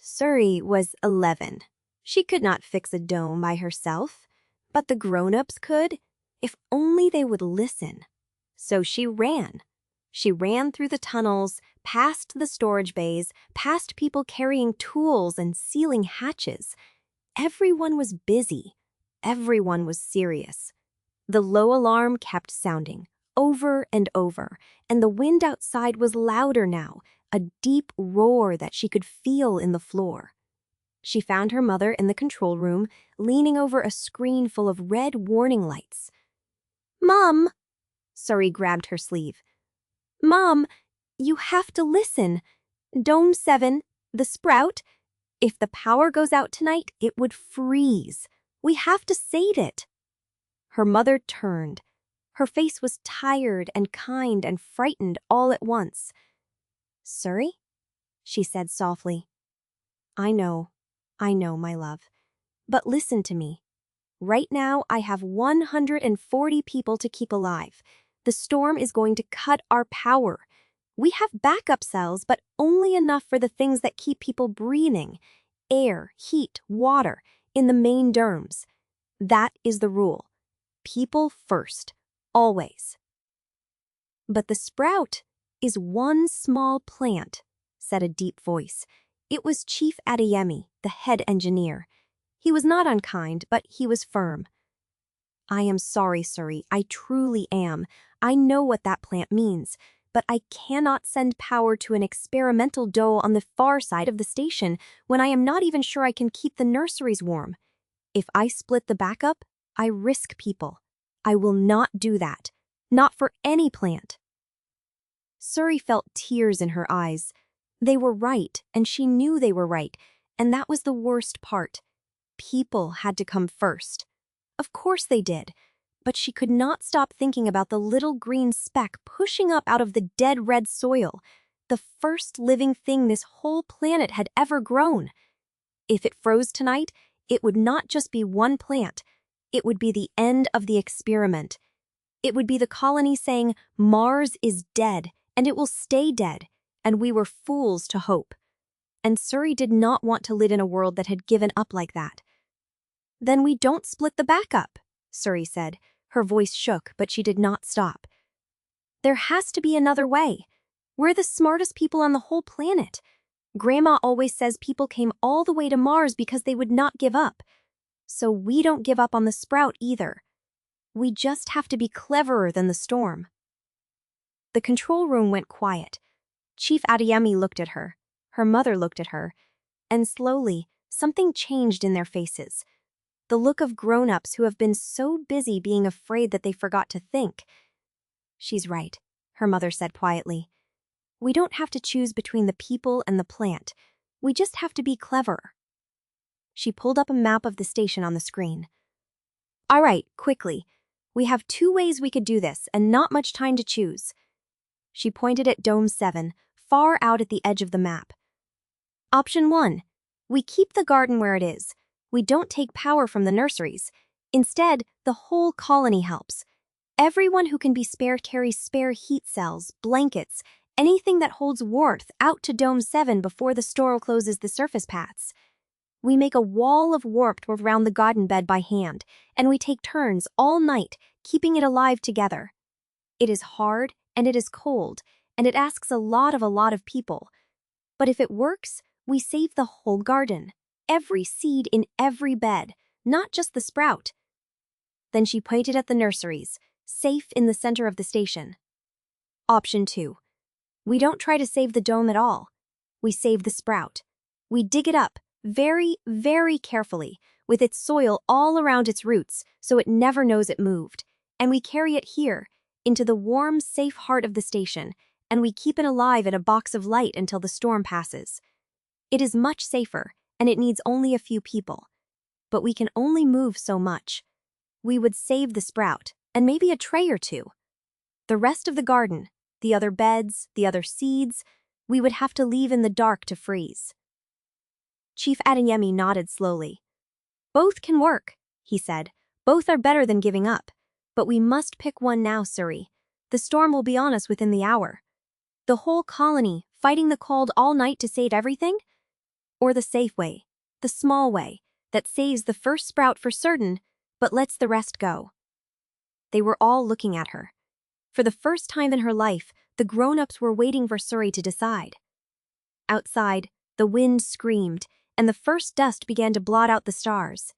Suri was 11. She could not fix a dome by herself, but the grown-ups could, if only they would listen. So she ran. She ran through the tunnels, past the storage bays, past people carrying tools and sealing hatches. Everyone was busy. Everyone was serious. The low alarm kept sounding, over and over, and the wind outside was louder now, a deep roar that she could feel in the floor. She found her mother in the control room, leaning over a screen full of red warning lights. "Mom!" Suri grabbed her sleeve. "Mom, you have to listen. Dome 7, the sprout, if the power goes out tonight, it would freeze. We have to save it." Her mother turned. Her face was tired and kind and frightened all at once. "Suri?" she said softly. I know, my love. But listen to me. Right now, I have 140 people to keep alive. The storm is going to cut our power. We have backup cells, but only enough for the things that keep people breathing. Air, heat, water, in the main domes. That is the rule. People first, always. "But the sprout is one small plant," said a deep voice. It was Chief Adeyemi, the head engineer. He was not unkind, but he was firm. "I am sorry, Suri, I truly am. I know what that plant means, but I cannot send power to an experimental doe on the far side of the station when I am not even sure I can keep the nurseries warm. If I split the backup, I risk people. I will not do that. Not for any plant." Suri felt tears in her eyes. They were right, and she knew they were right, and that was the worst part. People had to come first. Of course they did, but she could not stop thinking about the little green speck pushing up out of the dead red soil, the first living thing this whole planet had ever grown. If it froze tonight, it would not just be one plant. It would be the end of the experiment. It would be the colony saying, "Mars is dead, and it will stay dead, and we were fools to hope." And Suri did not want to live in a world that had given up like that. "Then we don't split the backup," Suri said. Her voice shook, but she did not stop. "There has to be another way. We're the smartest people on the whole planet. Grandma always says people came all the way to Mars because they would not give up. So we don't give up on the sprout either. We just have to be cleverer than the storm." The control room went quiet. Chief Adeyemi looked at her. Her mother looked at her. And slowly, something changed in their faces. The look of grown-ups who have been so busy being afraid that they forgot to think. "She's right," her mother said quietly. "We don't have to choose between the people and the plant. We just have to be clever." She pulled up a map of the station on the screen. "All right, quickly. We have 2 ways we could do this, and not much time to choose." She pointed at Dome 7, far out at the edge of the map. "Option 1. We keep the garden where it is. We don't take power from the nurseries. Instead, the whole colony helps. Everyone who can be spared carries spare heat cells, blankets, anything that holds warmth out to Dome 7 before the storm closes the surface paths. We make a wall of warmth around the garden bed by hand, and we take turns all night keeping it alive together. It is hard, and it is cold, and it asks a lot of people. But if it works, we save the whole garden, every seed in every bed, not just the sprout." Then she pointed at the nurseries, safe in the center of the station. Option 2. We don't try to save the dome at all. We save the sprout. We dig it up, very, very carefully, with its soil all around its roots, so it never knows it moved. And we carry it here, into the warm, safe heart of the station, and we keep it alive in a box of light until the storm passes. It is much safer, and it needs only a few people. But we can only move so much. We would save the sprout, and maybe a tray or 2. The rest of the garden, the other beds, the other seeds, we would have to leave in the dark to freeze. Chief Adeyemi nodded slowly. "Both can work," he said. "Both are better than giving up. But we must pick one now, Suri. The storm will be on us within the hour. The whole colony, fighting the cold all night to save everything? Or the safe way, the small way, that saves the first sprout for certain, but lets the rest go? They were all looking at her. For the first time in her life, the grown-ups were waiting for Suri to decide. Outside, the wind screamed, and the first dust began to blot out the stars.